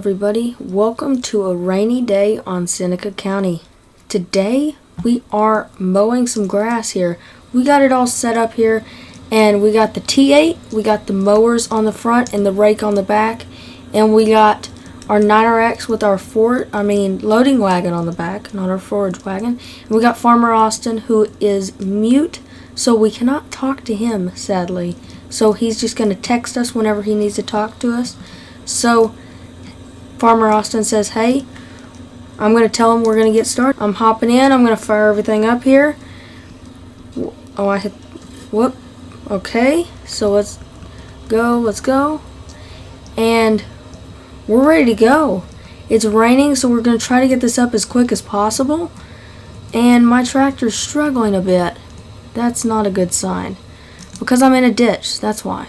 everybody, welcome to a rainy day on Seneca County. Today we are mowing some grass here. We got it all set up here, and we got the T8, we got the mowers on the front and the rake on the back, and we got our 9RX with our loading wagon on the back, not our forage wagon. And we got Farmer Austin, who is mute, so we cannot talk to him, sadly. So he's just going to text us whenever he needs to talk to us. So Farmer Austin says, hey, I'm going to tell him we're going to get started. I'm hopping in. I'm going to fire everything up here. Oh, I hit, whoop. Okay, so let's go. And we're ready to go. It's raining, so we're going to try to get this up as quick as possible. And my tractor's struggling a bit. That's not a good sign. Because I'm in a ditch, that's why.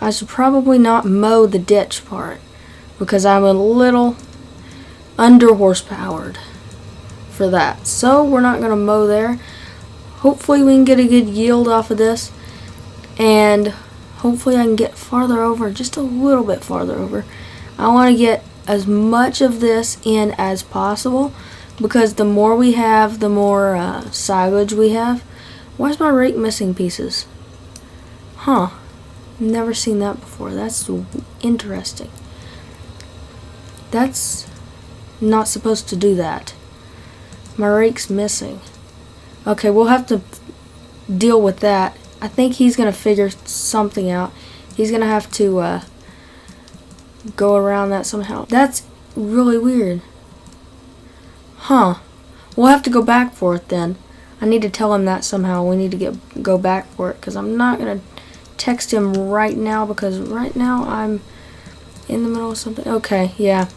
I should probably not mow the ditch part, because I'm a little under horsepowered for that. So we're not going to mow there. Hopefully we can get a good yield off of this, and hopefully I can get farther over, just a little bit farther over. I want to get as much of this in as possible, because the more we have, the more silage we have. Why is my rake missing pieces? Huh. Never seen that before. That's interesting. That's not supposed to do that. My rake's missing. Okay, we'll have to deal with that. I think he's going to figure something out. He's going to have to go around that somehow. That's really weird. Huh. We'll have to go back for it then. I need to tell him that somehow. We need to go back for it, because I'm not going to text him right now, because right now I'm in the middle of something. Okay, yeah.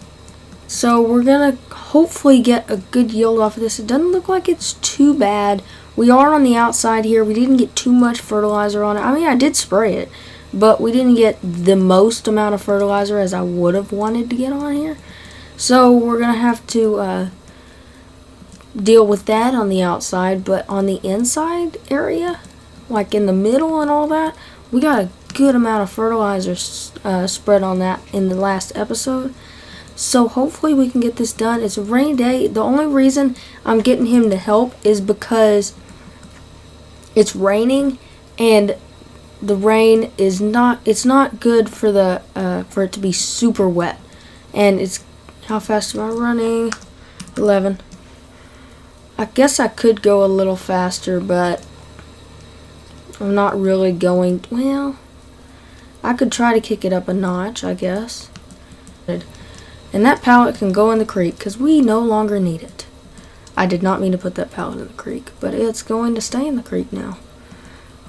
So we're going to hopefully get a good yield off of this. It doesn't look like it's too bad. We are on the outside here. We didn't get too much fertilizer on it. I mean, I did spray it, but we didn't get the most amount of fertilizer as I would have wanted to get on here. So we're going to have to deal with that on the outside, but on the inside area, like in the middle and all that, we got a good amount of fertilizer spread on that in the last episode. So hopefully we can get this done. It's a rainy day. The only reason I'm getting him to help is because it's raining, and the rain is it's not good for the for it to be super wet. And it's, how fast am I running? 11. I guess I could go a little faster, but I'm not really going. Well, I could try to kick it up a notch, I guess. And that pallet can go in the creek, because we no longer need it. I did not mean to put that pallet in the creek, but it's going to stay in the creek now.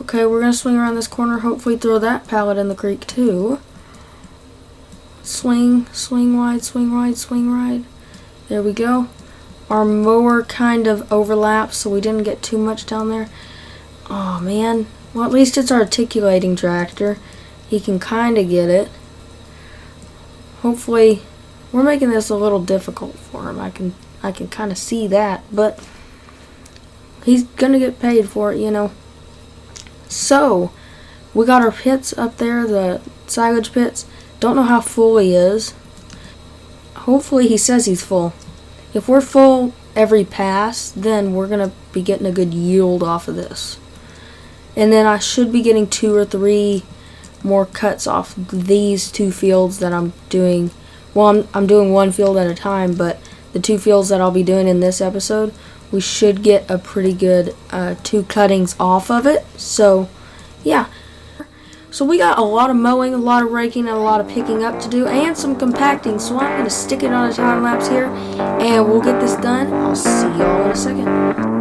Okay, we're going to swing around this corner, hopefully throw that pallet in the creek too. Swing wide, swing right, swing right. There we go. Our mower kind of overlaps, so we didn't get too much down there. Oh man. Well, at least it's our articulating tractor. He can kind of get it. Hopefully, we're making this a little difficult for him. I can kind of see that, but he's gonna get paid for it, you know. So, we got our pits up there, the silage pits. Don't know how full he is. Hopefully he says he's full. If we're full every pass, then we're going to be getting a good yield off of this. And then I should be getting 2 or 3 more cuts off these 2 fields that I'm doing. Well, I'm doing 1 field at a time, but the 2 fields that I'll be doing in this episode, we should get a pretty good 2 cuttings off of it. So, yeah. So we got a lot of mowing, a lot of raking, and a lot of picking up to do, and some compacting. So I'm going to stick it on a time lapse here, and we'll get this done. I'll see y'all in a second.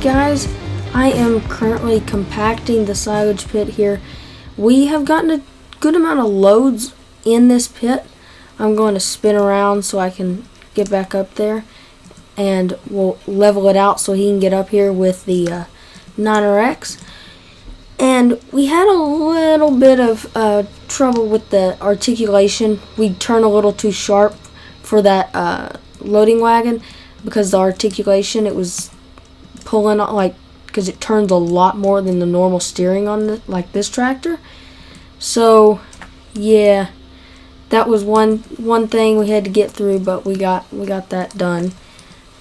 guys, I am currently compacting the silage pit here. We have gotten a good amount of loads in this pit. I'm going to spin around so I can get back up there, and we'll level it out so he can get up here with the 9RX. And we had a little bit of trouble with the articulation. We turned a little too sharp for that loading wagon because the articulation, it was pulling like, because it turns a lot more than the normal steering on like this tractor. So yeah, that was one thing we had to get through, but we got that done.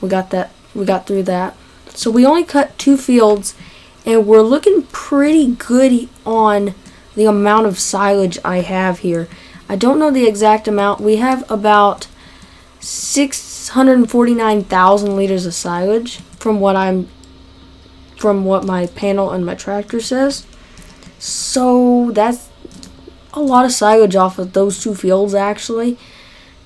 We got through that. So we only cut 2 fields, and we're looking pretty good on the amount of silage I have here. I don't know the exact amount. We have about 649,000 liters of silage from what my panel and my tractor says. So that's a lot of silage off of those 2 fields actually.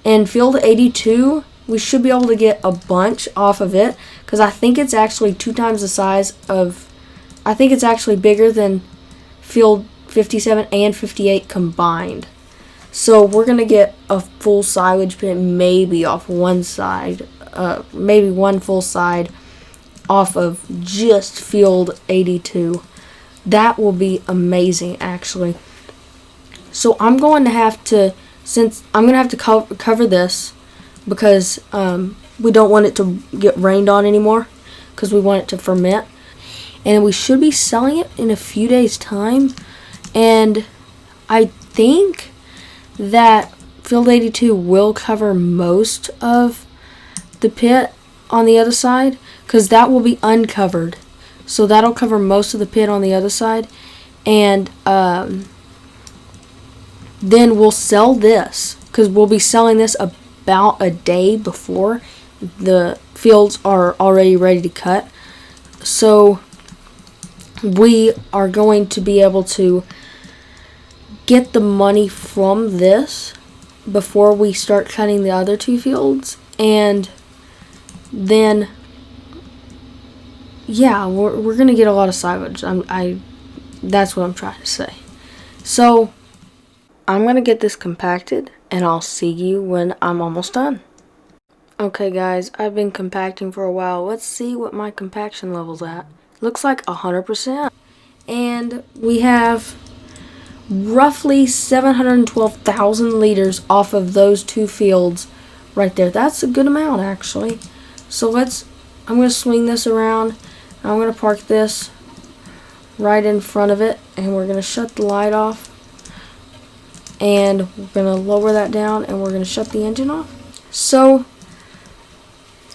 And field 82, we should be able to get a bunch off of it, because I think it's actually 2 times the size of, I think it's actually bigger than field 57 and 58 combined. So we're going to get a full silage pit maybe off one side, maybe one full side off of just field 82. That will be amazing actually. So I'm going to have to, cover this because we don't want it to get rained on anymore, because we want it to ferment. And we should be selling it in a few days time. And I think that field 82 will cover most of the pit on the other side, because that will be uncovered. So that'll cover most of the pit on the other side. And then we'll sell this, because we'll be selling this about a day before the fields are already ready to cut. So we are going to be able to get the money from this before we start cutting the other 2 fields. And then yeah, we're gonna get a lot of silage. That's what I'm trying to say. So I'm gonna get this compacted, and I'll see you when I'm almost done. Okay guys, I've been compacting for a while. Let's see what my compaction level's at. Looks like 100%. And we have roughly 712,000 liters off of those 2 fields right there. That's a good amount actually. So I'm going to swing this around. I'm going to park this right in front of it, and we're going to shut the light off, and we're going to lower that down, and we're going to shut the engine off. So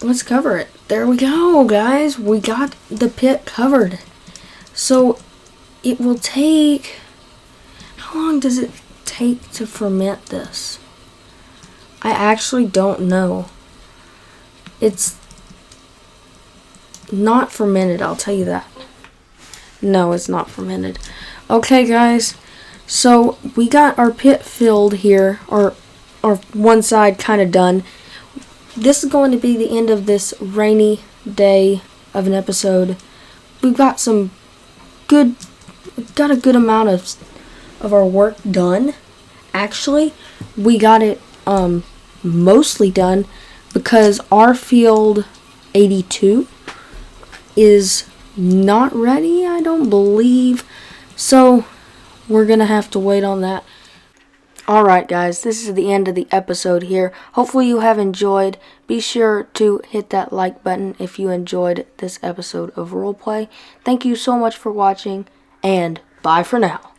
let's cover it. There we go, guys. We got the pit covered. So it will take, how long does it take to ferment this? I actually don't know. It's not fermented, I'll tell you that. No, it's not fermented. Okay, guys. So we got our pit filled here, or one side kind of done. This is going to be the end of this rainy day of an episode. We've got a good amount of our work done. Actually, we got it mostly done because our field 82 is not ready, I don't believe. So we're gonna have to wait on that. Alright guys, this is the end of the episode here. Hopefully you have enjoyed. Be sure to hit that like button if you enjoyed this episode of Roleplay. Thank you so much for watching, and bye for now.